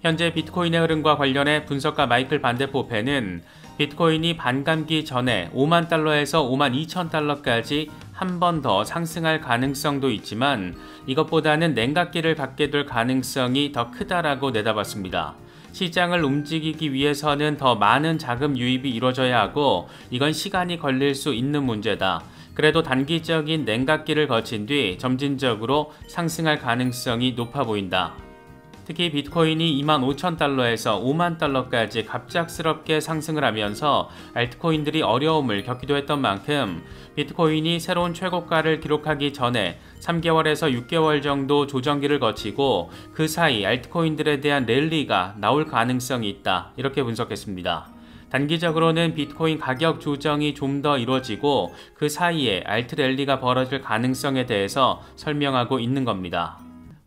현재 비트코인의 흐름과 관련해 분석가 마이클 반데포페는 비트코인이 반감기 전에 5만 달러에서 5만 2천 달러까지 한 번 더 상승할 가능성도 있지만 이것보다는 냉각기를 갖게 될 가능성이 더 크다라고 내다봤습니다. 시장을 움직이기 위해서는 더 많은 자금 유입이 이루어져야 하고 이건 시간이 걸릴 수 있는 문제다. 그래도 단기적인 냉각기를 거친 뒤 점진적으로 상승할 가능성이 높아 보인다. 특히 비트코인이 25,000달러에서 5만 달러까지 갑작스럽게 상승을 하면서 알트코인들이 어려움을 겪기도 했던 만큼 비트코인이 새로운 최고가를 기록하기 전에 3개월에서 6개월 정도 조정기를 거치고 그 사이 알트코인들에 대한 랠리가 나올 가능성이 있다. 이렇게 분석했습니다. 단기적으로는 비트코인 가격 조정이 좀 더 이루어지고 그 사이에 알트 랠리가 벌어질 가능성에 대해서 설명하고 있는 겁니다.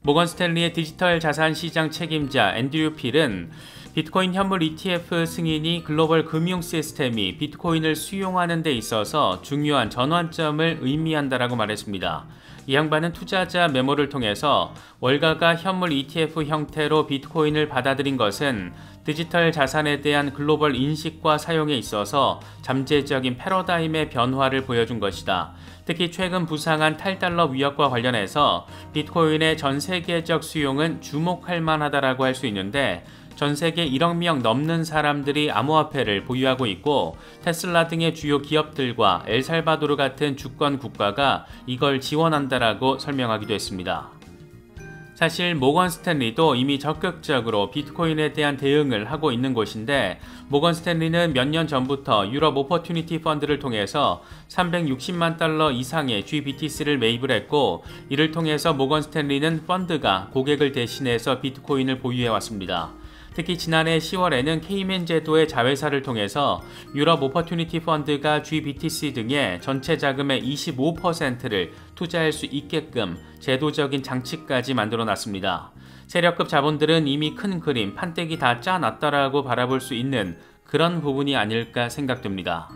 모건 스탠리의 디지털 자산 시장 책임자 앤드류 필은 비트코인 현물 ETF 승인이 글로벌 금융 시스템이 비트코인을 수용하는 데 있어서 중요한 전환점을 의미한다라고 말했습니다. 이 양반은 투자자 메모를 통해서 월가가 현물 ETF 형태로 비트코인을 받아들인 것은 디지털 자산에 대한 글로벌 인식과 사용에 있어서 잠재적인 패러다임의 변화를 보여준 것이다. 특히 최근 부상한 탈달러 위협과 관련해서 비트코인의 전 세계적 수용은 주목할 만하다라고 할 수 있는데 전 세계 1억 명 넘는 사람들이 암호화폐를 보유하고 있고 테슬라 등의 주요 기업들과 엘살바도르 같은 주권 국가가 이걸 지원한다라고 설명하기도 했습니다. 사실 모건 스탠리도 이미 적극적으로 비트코인에 대한 대응을 하고 있는 곳인데 모건 스탠리는 몇 년 전부터 유럽 오퍼튜니티 펀드를 통해서 360만 달러 이상의 GBTC를 매입을 했고 이를 통해서 모건 스탠리는 펀드가 고객을 대신해서 비트코인을 보유해 왔습니다. 특히 지난해 10월에는 케이맨 제도의 자회사를 통해서 유럽 오퍼튜니티 펀드가 GBTC 등의 전체 자금의 25%를 투자할 수 있게끔 제도적인 장치까지 만들어 놨습니다. 세력급 자본들은 이미 큰 그림, 판때기 다 짜놨다라고 바라볼 수 있는 그런 부분이 아닐까 생각됩니다.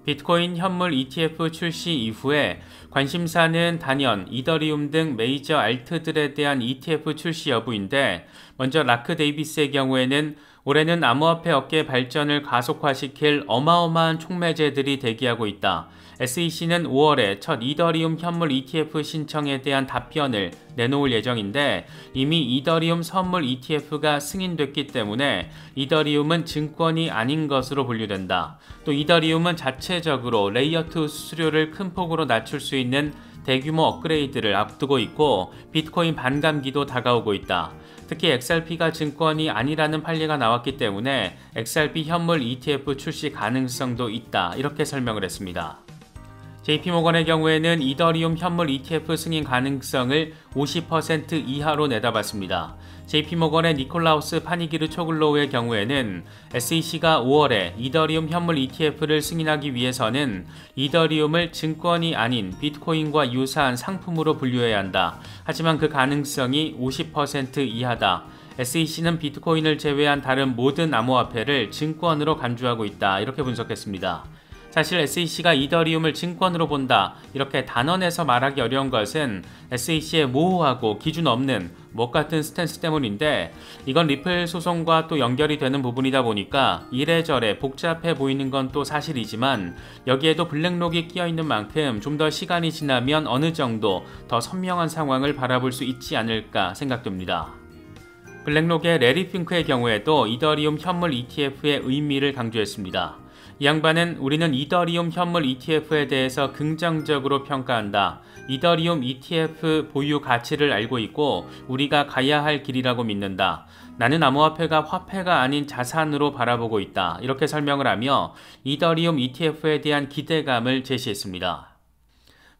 비트코인 현물 ETF 출시 이후에 관심사는 단연 이더리움 등 메이저 알트들에 대한 ETF 출시 여부인데 먼저 라크 데이비스의 경우에는 올해는 암호화폐 업계 발전을 가속화시킬 어마어마한 촉매제들이 대기하고 있다. SEC는 5월에 첫 이더리움 현물 ETF 신청에 대한 답변을 내놓을 예정인데 이미 이더리움 선물 ETF가 승인됐기 때문에 이더리움은 증권이 아닌 것으로 분류된다. 또 이더리움은 자체적으로 레이어2 수수료를 큰 폭으로 낮출 수 있는 대규모 업그레이드를 앞두고 있고 비트코인 반감기도 다가오고 있다. 특히 XRP가 증권이 아니라는 판례가 나왔기 때문에 XRP 현물 ETF 출시 가능성도 있다. 이렇게 설명을 했습니다. JP모건의 경우에는 이더리움 현물 ETF 승인 가능성을 50% 이하로 내다봤습니다. JP모건의 니콜라우스 파니기르 초글로우의 경우에는 SEC가 5월에 이더리움 현물 ETF를 승인하기 위해서는 이더리움을 증권이 아닌 비트코인과 유사한 상품으로 분류해야 한다. 하지만 그 가능성이 50% 이하다. SEC는 비트코인을 제외한 다른 모든 암호화폐를 증권으로 간주하고 있다. 이렇게 분석했습니다. 사실 SEC가 이더리움을 증권으로 본다 이렇게 단언해서 말하기 어려운 것은 SEC의 모호하고 기준 없는 못 같은 스탠스 때문인데 이건 리플 소송과 또 연결이 되는 부분이다 보니까 이래저래 복잡해 보이는 건 또 사실이지만 여기에도 블랙록이 끼어 있는 만큼 좀 더 시간이 지나면 어느 정도 더 선명한 상황을 바라볼 수 있지 않을까 생각됩니다. 블랙록의 레리 핑크의 경우에도 이더리움 현물 ETF의 의미를 강조했습니다. 이 양반은 우리는 이더리움 현물 ETF에 대해서 긍정적으로 평가한다. 이더리움 ETF 보유 가치를 알고 있고 우리가 가야 할 길이라고 믿는다. 나는 암호화폐가 화폐가 아닌 자산으로 바라보고 있다. 이렇게 설명을 하며 이더리움 ETF에 대한 기대감을 제시했습니다.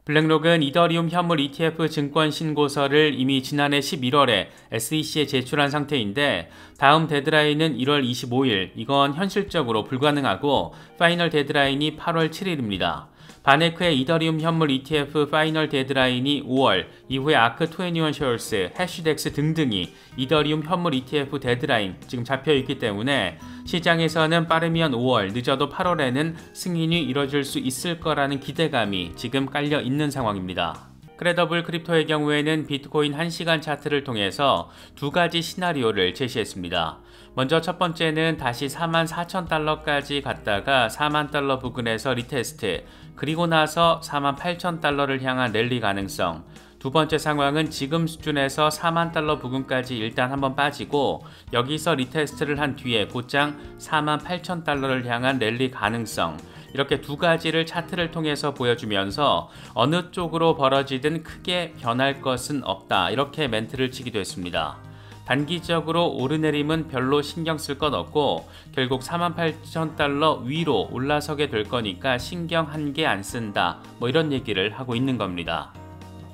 블랙록은 이더리움 현물 ETF 증권 신고서를 이미 지난해 11월에 SEC에 제출한 상태인데 다음 데드라인은 1월 25일, 이건 현실적으로 불가능하고 파이널 데드라인이 8월 7일입니다. 바네크의 이더리움 현물 ETF 파이널 데드라인이 5월, 이후에 아크21 쉐어스, 해시덱스 등등이 이더리움 현물 ETF 데드라인 지금 잡혀있기 때문에 시장에서는 빠르면 5월, 늦어도 8월에는 승인이 이뤄질 수 있을 거라는 기대감이 지금 깔려 있는 상황입니다. 크레더블 크립토의 경우에는 비트코인 1시간 차트를 통해서 두 가지 시나리오를 제시했습니다. 먼저 첫 번째는 다시 44,000달러까지 갔다가 4만 달러 부근에서 리테스트, 그리고 나서 48,000달러를 향한 랠리 가능성. 두 번째 상황은 지금 수준에서 4만 달러 부근까지 일단 한번 빠지고 여기서 리테스트를 한 뒤에 곧장 48,000달러를 향한 랠리 가능성. 이렇게 두 가지를 차트를 통해서 보여주면서 어느 쪽으로 벌어지든 크게 변할 것은 없다, 이렇게 멘트를 치기도 했습니다. 단기적으로 오르내림은 별로 신경 쓸 것 없고 결국 48,000달러 위로 올라서게 될 거니까 신경 한 개 안 쓴다, 뭐 이런 얘기를 하고 있는 겁니다.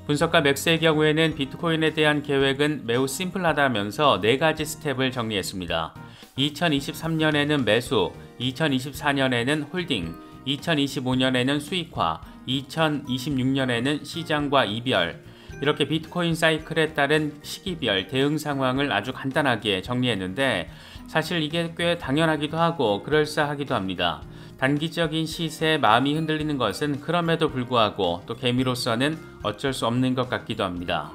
분석가 맥스의 경우에는 비트코인에 대한 계획은 매우 심플하다면서 4가지 스텝을 정리했습니다. 2023년에는 매수, 2024년에는 홀딩, 2025년에는 수익화, 2026년에는 시장과 이별. 이렇게 비트코인 사이클에 따른 시기별 대응 상황을 아주 간단하게 정리했는데 사실 이게 꽤 당연하기도 하고 그럴싸하기도 합니다. 단기적인 시세에 마음이 흔들리는 것은 그럼에도 불구하고 또 개미로서는 어쩔 수 없는 것 같기도 합니다.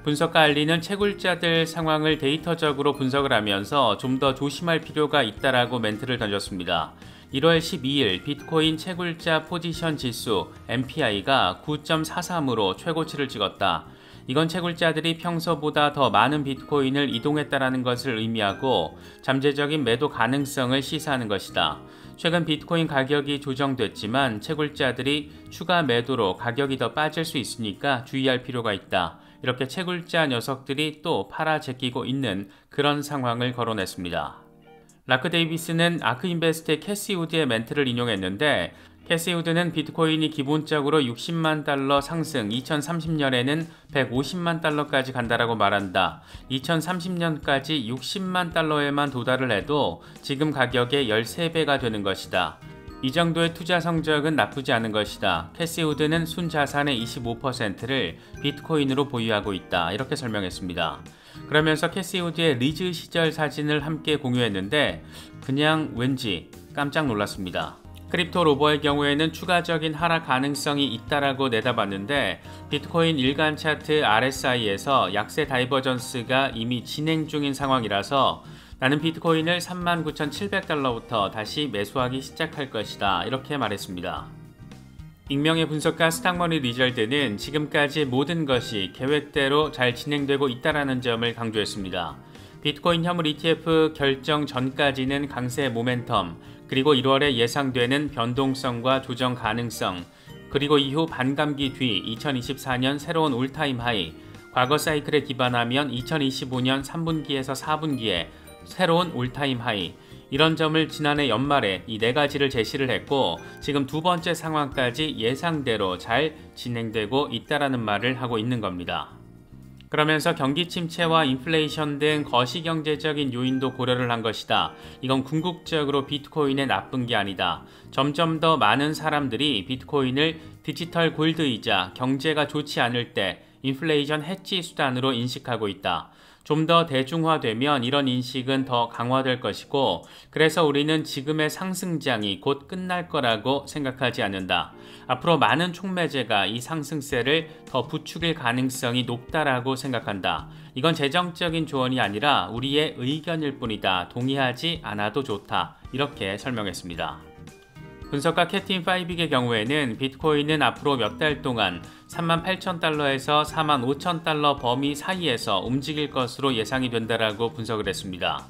분석가 알리는 채굴자들 상황을 데이터적으로 분석을 하면서 좀 더 조심할 필요가 있다라고 멘트를 던졌습니다. 1월 12일 비트코인 채굴자 포지션 지수 MPI가 9.43으로 최고치를 찍었다. 이건 채굴자들이 평소보다 더 많은 비트코인을 이동했다라는 것을 의미하고 잠재적인 매도 가능성을 시사하는 것이다. 최근 비트코인 가격이 조정됐지만 채굴자들이 추가 매도로 가격이 더 빠질 수 있으니까 주의할 필요가 있다. 이렇게 채굴자 녀석들이 또 팔아 제끼고 있는 그런 상황을 거론했습니다. 라크 데이비스는 아크인베스트의 캐시 우드의 멘트를 인용했는데 캐시 우드는 비트코인이 기본적으로 60만 달러 상승, 2030년에는 150만 달러까지 간다라고 말한다. 2030년까지 60만 달러에만 도달을 해도 지금 가격의 13배가 되는 것이다. 이 정도의 투자 성적은 나쁘지 않은 것이다. 캐시 우드는 순자산의 25%를 비트코인으로 보유하고 있다, 이렇게 설명했습니다. 그러면서 캐시 우드의 리즈 시절 사진을 함께 공유했는데 그냥 왠지 깜짝 놀랐습니다. 크립토 로버의 경우에는 추가적인 하락 가능성이 있다라고 내다봤는데 비트코인 일간 차트 RSI에서 약세 다이버전스가 이미 진행 중인 상황이라서 나는 비트코인을 39,700달러부터 다시 매수하기 시작할 것이다, 이렇게 말했습니다. 익명의 분석가 스탁머니 리절드는 지금까지 모든 것이 계획대로 잘 진행되고 있다는 점을 강조했습니다. 비트코인 현물 ETF 결정 전까지는 강세 모멘텀, 그리고 1월에 예상되는 변동성과 조정 가능성, 그리고 이후 반감기 뒤 2024년 새로운 올타임 하이, 과거 사이클에 기반하면 2025년 3분기에서 4분기에 새로운 올타임 하이, 이런 점을 지난해 연말에 이 4가지를 제시를 했고 지금 두 번째 상황까지 예상대로 잘 진행되고 있다라는 말을 하고 있는 겁니다. 그러면서 경기 침체와 인플레이션 등 거시경제적인 요인도 고려를 한 것이다. 이건 궁극적으로 비트코인에 나쁜 게 아니다. 점점 더 많은 사람들이 비트코인을 디지털 골드이자 경제가 좋지 않을 때 인플레이션 해지 수단으로 인식하고 있다. 좀 더 대중화되면 이런 인식은 더 강화될 것이고 그래서 우리는 지금의 상승장이 곧 끝날 거라고 생각하지 않는다. 앞으로 많은 촉매제가 이 상승세를 더 부추길 가능성이 높다라고 생각한다. 이건 재정적인 조언이 아니라 우리의 의견일 뿐이다. 동의하지 않아도 좋다. 이렇게 설명했습니다. 분석가 캐틴 파이빅의 경우에는 비트코인은 앞으로 몇 달 동안 38,000달러에서 45,000달러 범위 사이에서 움직일 것으로 예상이 된다라고 분석을 했습니다.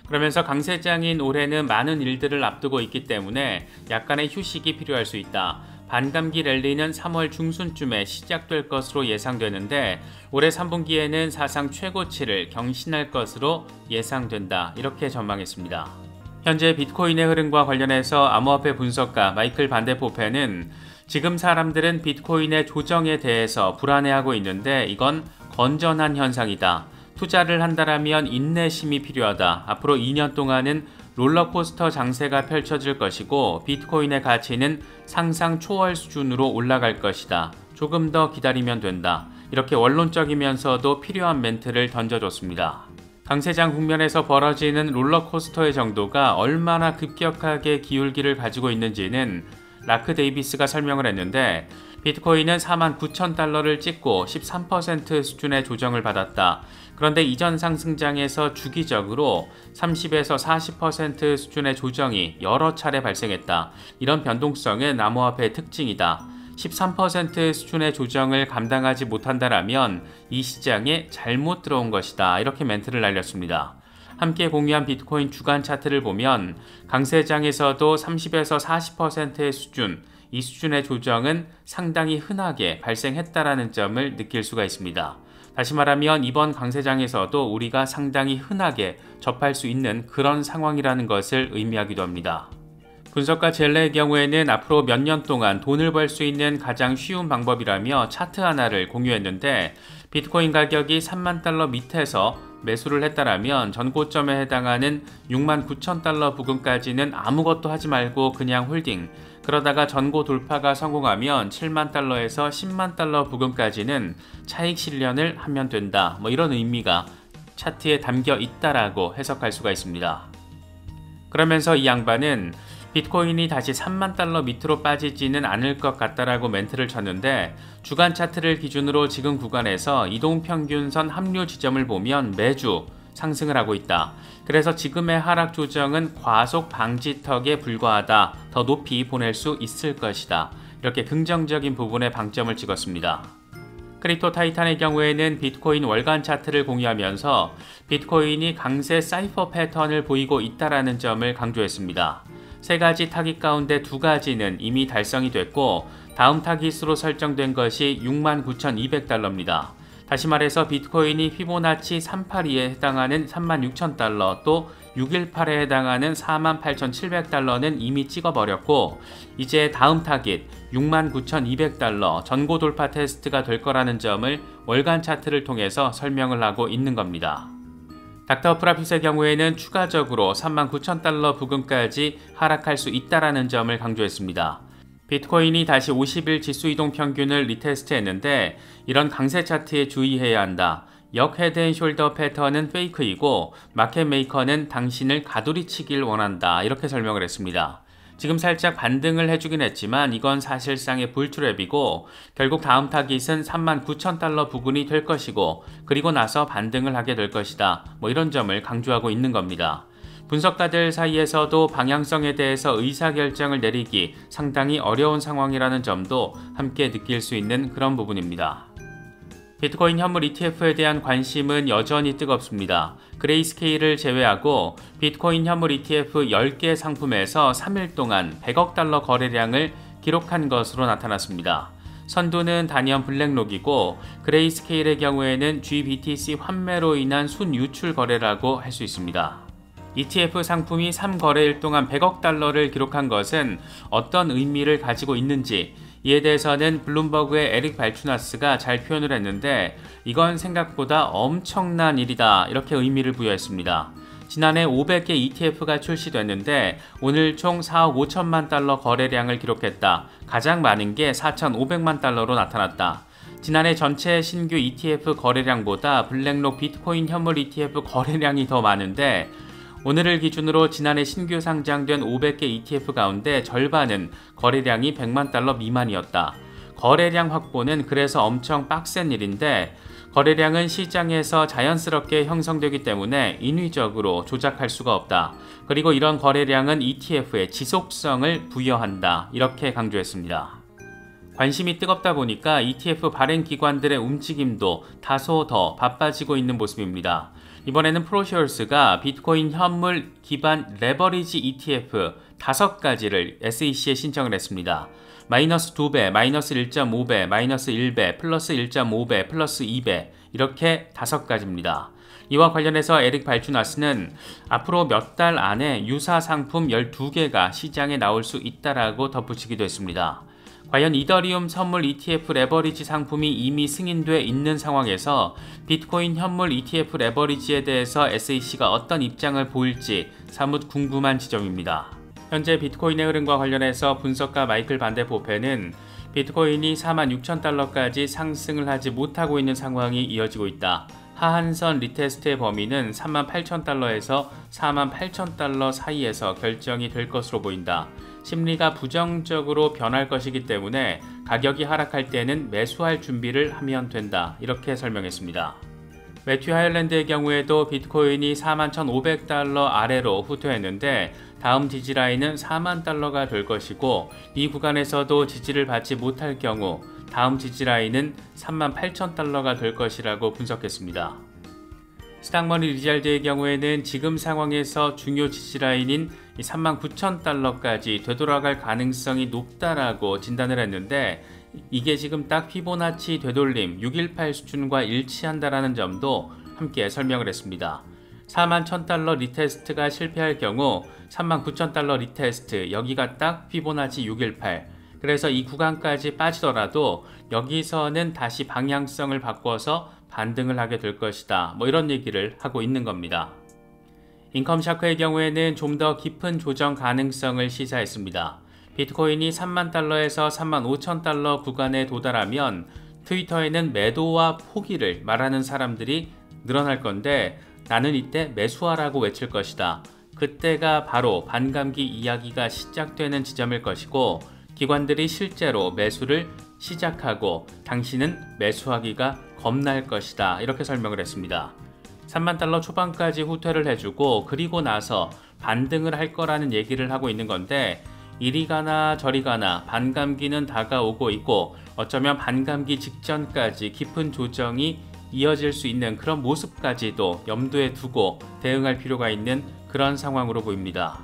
그러면서 강세장인 올해는 많은 일들을 앞두고 있기 때문에 약간의 휴식이 필요할 수 있다. 반감기 랠리는 3월 중순쯤에 시작될 것으로 예상되는데 올해 3분기에는 사상 최고치를 경신할 것으로 예상된다. 이렇게 전망했습니다. 현재 비트코인의 흐름과 관련해서 암호화폐 분석가 마이클 반데포페는 지금 사람들은 비트코인의 조정에 대해서 불안해하고 있는데 이건 건전한 현상이다. 투자를 한다라면 인내심이 필요하다. 앞으로 2년 동안은 롤러코스터 장세가 펼쳐질 것이고 비트코인의 가치는 상상 초월 수준으로 올라갈 것이다. 조금 더 기다리면 된다. 이렇게 원론적이면서도 필요한 멘트를 던져줬습니다. 강세장 국면에서 벌어지는 롤러코스터의 정도가 얼마나 급격하게 기울기를 가지고 있는지는 라크 데이비스가 설명을 했는데 비트코인은 49,000달러를 찍고 13% 수준의 조정을 받았다. 그런데 이전 상승장에서 주기적으로 30에서 40% 수준의 조정이 여러 차례 발생했다. 이런 변동성은 암호화폐의 특징이다. 13% 수준의 조정을 감당하지 못한다라면 이 시장에 잘못 들어온 것이다. 이렇게 멘트를 날렸습니다. 함께 공유한 비트코인 주간 차트를 보면 강세장에서도 30에서 40%의 수준, 이 수준의 조정은 상당히 흔하게 발생했다라는 점을 느낄 수가 있습니다. 다시 말하면 이번 강세장에서도 우리가 상당히 흔하게 접할 수 있는 그런 상황이라는 것을 의미하기도 합니다. 분석가 젤레의 경우에는 앞으로 몇 년 동안 돈을 벌 수 있는 가장 쉬운 방법이라며 차트 하나를 공유했는데 비트코인 가격이 3만 달러 밑에서 매수를 했다라면 전고점에 해당하는 69,000달러 부근까지는 아무것도 하지 말고 그냥 홀딩, 그러다가 전고 돌파가 성공하면 7만 달러에서 10만 달러 부근까지는 차익 실현을 하면 된다. 이런 의미가 차트에 담겨 있다라고 해석할 수가 있습니다. 그러면서 이 양반은 비트코인이 다시 3만 달러 밑으로 빠지지는 않을 것 같다라고 멘트를 쳤는데 주간 차트를 기준으로 지금 구간에서 이동평균선 합류 지점을 보면 매주 상승을 하고 있다. 그래서 지금의 하락 조정은 과속 방지턱에 불과하다. 더 높이 보낼 수 있을 것이다. 이렇게 긍정적인 부분에 방점을 찍었습니다. 크립토 타이탄의 경우에는 비트코인 월간 차트를 공유하면서 비트코인이 강세 사이퍼 패턴을 보이고 있다라는 점을 강조했습니다. 세 가지 타깃 가운데 두 가지는 이미 달성이 됐고 다음 타깃으로 설정된 것이 69,200달러입니다. 다시 말해서 비트코인이 피보나치 382에 해당하는 36,000달러 또 618에 해당하는 48,700달러는 이미 찍어버렸고 이제 다음 타깃 69,200달러 전고 돌파 테스트가 될 거라는 점을 월간 차트를 통해서 설명을 하고 있는 겁니다. 닥터 프라핏의 경우에는 추가적으로 39,000달러 부근까지 하락할 수 있다라는 점을 강조했습니다. 비트코인이 다시 50일 지수이동 평균을 리테스트했는데 이런 강세 차트에 주의해야 한다. 역 헤드앤숄더 패턴은 페이크이고 마켓 메이커는 당신을 가두리치길 원한다. 이렇게 설명을 했습니다. 지금 살짝 반등을 해주긴 했지만 이건 사실상의 불트랩이고 결국 다음 타깃은 39,000달러 부근이 될 것이고 그리고 나서 반등을 하게 될 것이다. 이런 점을 강조하고 있는 겁니다. 분석가들 사이에서도 방향성에 대해서 의사결정을 내리기 상당히 어려운 상황이라는 점도 함께 느낄 수 있는 그런 부분입니다. 비트코인 현물 ETF에 대한 관심은 여전히 뜨겁습니다. 그레이스케일을 제외하고 비트코인 현물 ETF 10개 상품에서 3일 동안 100억 달러 거래량을 기록한 것으로 나타났습니다. 선두는 단연 블랙록이고 그레이스케일의 경우에는 GBTC 환매로 인한 순유출 거래라고 할 수 있습니다. ETF 상품이 3거래일 동안 100억 달러를 기록한 것은 어떤 의미를 가지고 있는지 이에 대해서는 블룸버그의 에릭 발추나스가 잘 표현을 했는데 이건 생각보다 엄청난 일이다 이렇게 의미를 부여했습니다. 지난해 500개 ETF가 출시됐는데 오늘 총 4억 5천만 달러 거래량을 기록했다. 가장 많은 게 4,500만 달러로 나타났다. 지난해 전체 신규 ETF 거래량보다 블랙록 비트코인 현물 ETF 거래량이 더 많은데 오늘을 기준으로 지난해 신규 상장된 500개 ETF 가운데 절반은 거래량이 100만 달러 미만이었다. 거래량 확보는 그래서 엄청 빡센 일인데 거래량은 시장에서 자연스럽게 형성되기 때문에 인위적으로 조작할 수가 없다. 그리고 이런 거래량은 ETF의 지속성을 부여한다. 이렇게 강조했습니다. 관심이 뜨겁다 보니까 ETF 발행 기관들의 움직임도 다소 더 바빠지고 있는 모습입니다. 이번에는 프로시얼스가 비트코인 현물 기반 레버리지 ETF 5가지를 SEC에 신청을 했습니다. 마이너스 2배, 마이너스 1.5배, 마이너스 1배, 플러스 1.5배, 플러스 2배 이렇게 5가지입니다. 이와 관련해서 에릭 발추나스는 앞으로 몇 달 안에 유사 상품 12개가 시장에 나올 수 있다라고 덧붙이기도 했습니다. 과연 이더리움 선물 ETF 레버리지 상품이 이미 승인돼 있는 상황에서 비트코인 현물 ETF 레버리지에 대해서 SEC가 어떤 입장을 보일지 사뭇 궁금한 지점입니다. 현재 비트코인의 흐름과 관련해서 분석가 마이클 반데포페는 비트코인이 46,000달러까지 상승을 하지 못하고 있는 상황이 이어지고 있다. 하한선 리테스트의 범위는 38,000달러에서 48,000달러 사이에서 결정이 될 것으로 보인다. 심리가 부정적으로 변할 것이기 때문에 가격이 하락할 때는 매수할 준비를 하면 된다. 이렇게 설명했습니다. 매튜 하일랜드의 경우에도 비트코인이 41,500달러 아래로 후퇴했는데 다음 지지라인은 4만 달러가 될 것이고 이 구간에서도 지지를 받지 못할 경우 다음 지지라인은 38,000달러가 될 것이라고 분석했습니다. 스탁머니 리잘드의 경우에는 지금 상황에서 중요 지지라인인 39,000달러까지 되돌아갈 가능성이 높다라고 진단을 했는데 이게 지금 딱 피보나치 되돌림 618 수준과 일치한다라는 점도 함께 설명을 했습니다. 41,000달러 리테스트가 실패할 경우 39,000달러 리테스트 여기가 딱 피보나치 618 그래서 이 구간까지 빠지더라도 여기서는 다시 방향성을 바꿔서 반등을 하게 될 것이다. 이런 얘기를 하고 있는 겁니다. 인컴샤크의 경우에는 좀 더 깊은 조정 가능성을 시사했습니다. 비트코인이 3만 달러에서 3만 5천 달러 구간에 도달하면 트위터에는 매도와 포기를 말하는 사람들이 늘어날 건데 나는 이때 매수하라고 외칠 것이다. 그때가 바로 반감기 이야기가 시작되는 지점일 것이고 기관들이 실제로 매수를 시작하고 당신은 매수하기가 겁날 것이다. 이렇게 설명을 했습니다. 3만 달러 초반까지 후퇴를 해주고 그리고 나서 반등을 할 거라는 얘기를 하고 있는 건데 이리 가나 저리 가나 반감기는 다가오고 있고 어쩌면 반감기 직전까지 깊은 조정이 이어질 수 있는 그런 모습까지도 염두에 두고 대응할 필요가 있는 그런 상황으로 보입니다.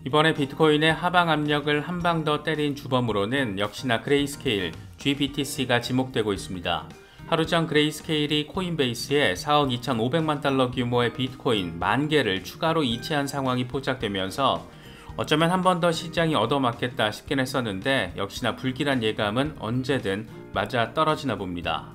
이번에 비트코인의 하방 압력을 한 방 더 때린 주범으로는 역시나 그레이스케일 GBTC가 지목되고 있습니다. 하루 전 그레이스케일이 코인베이스에 4억 2,500만 달러 규모의 비트코인 10,000개를 추가로 이체한 상황이 포착되면서 어쩌면 한 번 더 시장이 얻어맞겠다 싶긴 했었는데 역시나 불길한 예감은 언제든 맞아 떨어지나 봅니다.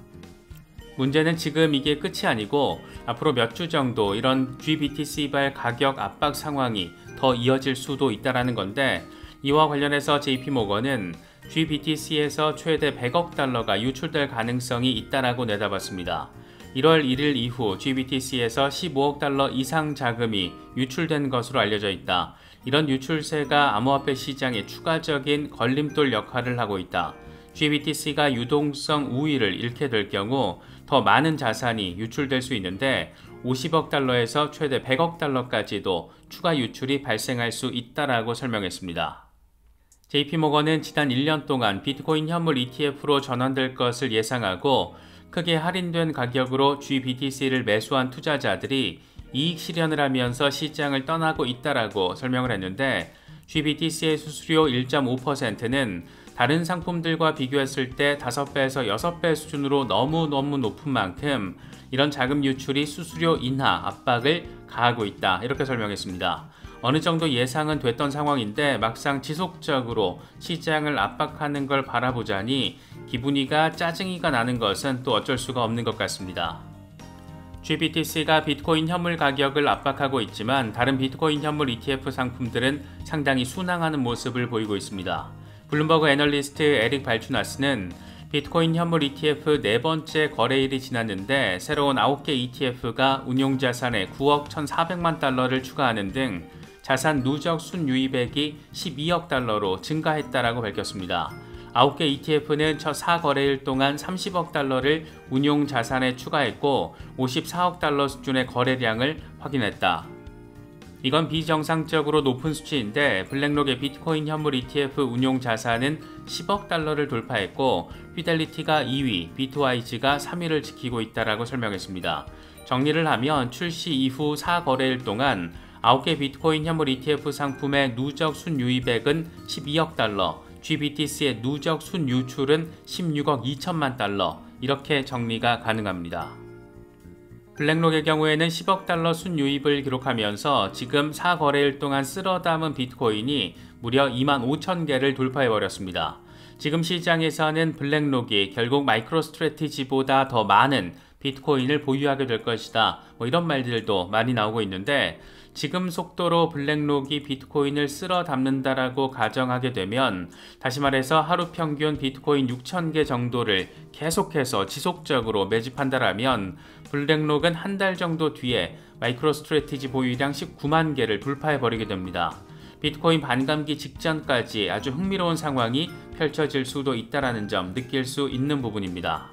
문제는 지금 이게 끝이 아니고 앞으로 몇 주 정도 이런 GBTC발 가격 압박 상황이 더 이어질 수도 있다는 건데 이와 관련해서 JP모건은 GBTC에서 최대 100억 달러가 유출될 가능성이 있다라고 내다봤습니다. 1월 1일 이후 GBTC에서 15억 달러 이상 자금이 유출된 것으로 알려져 있다. 이런 유출세가 암호화폐 시장에 추가적인 걸림돌 역할을 하고 있다. GBTC가 유동성 우위를 잃게 될 경우 더 많은 자산이 유출될 수 있는데 50억 달러에서 최대 100억 달러까지도 추가 유출이 발생할 수 있다라고 설명했습니다. JP모건은 지난 1년 동안 비트코인 현물 ETF로 전환될 것을 예상하고 크게 할인된 가격으로 GBTC를 매수한 투자자들이 이익 실현을 하면서 시장을 떠나고 있다라고 설명을 했는데 GBTC의 수수료 1.5%는 다른 상품들과 비교했을 때 5배에서 6배 수준으로 너무너무 높은 만큼 이런 자금 유출이 수수료 인하 압박을 가하고 있다. 이렇게 설명했습니다. 어느 정도 예상은 됐던 상황인데 막상 지속적으로 시장을 압박하는 걸 바라보자니 기분이가 짜증이가 나는 것은 또 어쩔 수가 없는 것 같습니다. GBTC가 비트코인 현물 가격을 압박하고 있지만 다른 비트코인 현물 ETF 상품들은 상당히 순항하는 모습을 보이고 있습니다. 블룸버그 애널리스트 에릭 발추나스는 비트코인 현물 ETF 네 번째 거래일이 지났는데 새로운 9개 ETF가 운용자산에 9억 1,400만 달러를 추가하는 등 자산 누적 순유입액이 12억 달러로 증가했다라고 밝혔습니다. 9개 ETF는 첫 4거래일 동안 30억 달러를 운용 자산에 추가했고 54억 달러 수준의 거래량을 확인했다. 이건 비정상적으로 높은 수치인데 블랙록의 비트코인 현물 ETF 운용 자산은 10억 달러를 돌파했고 피델리티가 2위, 비트와이즈가 3위를 지키고 있다라고 설명했습니다. 정리를 하면 출시 이후 4거래일 동안 9개 비트코인 현물 ETF 상품의 누적 순유입액은 12억 달러, GBTC의 누적 순유출은 16억 2천만 달러, 이렇게 정리가 가능합니다. 블랙록의 경우에는 10억 달러 순유입을 기록하면서 지금 4거래일 동안 쓸어 담은 비트코인이 무려 2만 5천 개를 돌파해버렸습니다. 지금 시장에서는 블랙록이 결국 마이크로스트래티지보다 더 많은 비트코인을 보유하게 될 것이다. 이런 말들도 많이 나오고 있는데 지금 속도로 블랙록이 비트코인을 쓸어 담는다라고 가정하게 되면 다시 말해서 하루 평균 비트코인 6,000개 정도를 계속해서 지속적으로 매집한다라면 블랙록은 한 달 정도 뒤에 마이크로스트래티지 보유량 19만 개를 돌파해버리게 됩니다. 비트코인 반감기 직전까지 아주 흥미로운 상황이 펼쳐질 수도 있다는 점 느낄 수 있는 부분입니다.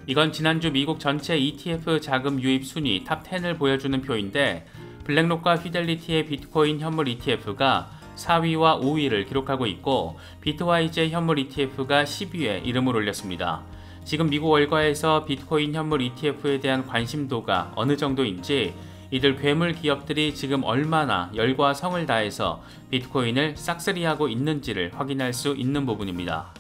이건 지난주 미국 전체 ETF 자금 유입 순위 탑 10을 보여주는 표인데 블랙록과 피델리티의 비트코인 현물 ETF가 4위와 5위를 기록하고 있고 비트와이즈 현물 ETF가 10위에 이름을 올렸습니다. 지금 미국 월가에서 비트코인 현물 ETF에 대한 관심도가 어느 정도인지 이들 괴물 기업들이 지금 얼마나 열과 성을 다해서 비트코인을 싹쓸이하고 있는지를 확인할 수 있는 부분입니다.